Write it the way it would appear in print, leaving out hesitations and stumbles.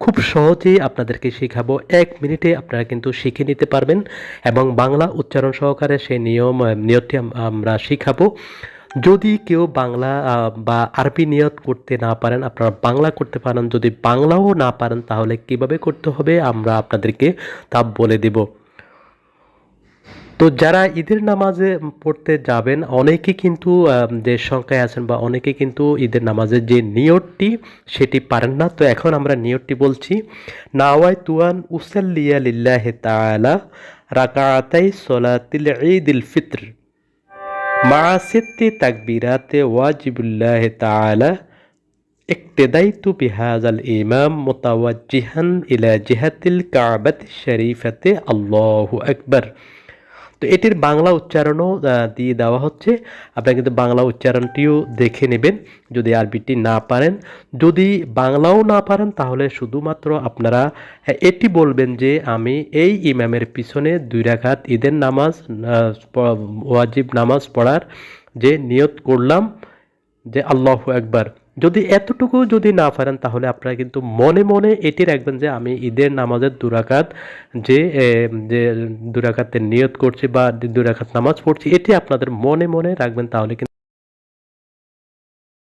খুব সহজেই আপনাদেরকে শেখাবো। ১ মিনিটে আপনারা কিন্তু শিখে নিতে পারবেন এবং বাংলা উচ্চারণ সহকারে সেই নিয়তটি আমরা শিখাবো। যদি কেউ বাংলা বা আরবি নিয়ত করতে না পারেন, আপনারা বাংলা করতে পারেন। যদি বাংলাও না পারেন তাহলে কিভাবে করতে হবে আমরা আপনাদেরকে তা বলে দেব। তো যারা ঈদের নামাজে পড়তে যাবেন অনেকে কিন্তু যে সংখ্যায় আছেন বা অনেকে কিন্তু ঈদের নামাজের যে নিয়তটি সেটি পারেন না। তো এখন আমরা নিয়তটি বলছি। নাওয়াইতু আন উসাল্লিয়া লিল্লাহি তাআলা রাকাআতাই সলাতিল ঈদিল ফিত্র মা সিত্তি তাকবীরাতে ওয়াজিবুল্লাহি তাআলা ইক্তাদাইতু বিহাযাল ইমাম মুতাওয়াজ্জিহান ইলা জিহাতিল কাবাতি শরীফাতে আল্লাহু আকবার। তো এটির বাংলা উচ্চারণও দিয়ে দেওয়া হচ্ছে। আপনারা কিন্তু বাংলা উচ্চারণটিও দেখে নেবেন যদি আরবিটি না পারেন। যদি বাংলাও না পারেন তাহলে শুধুমাত্র আপনারা এটি বলবেন যে আমি এই ইমামের পিছনে ২ রাকাত ঈদের নামাজ ওয়াজিব নামাজ পড়ার যে নিয়ত করলাম যে আল্লাহু আকবার। যদি এতটুকু যদি না পারেন তাহলে আপনারা কিন্তু মনে মনে এটি রাখবেন যে আমি ঈদের নামাজের ২ রাকাত যে ২ রাকাতের নিয়ত করছি বা ২ রাকাত নামাজ পড়ছি, এটি আপনাদের মনে মনে রাখবেন। তাহলে কিন্তু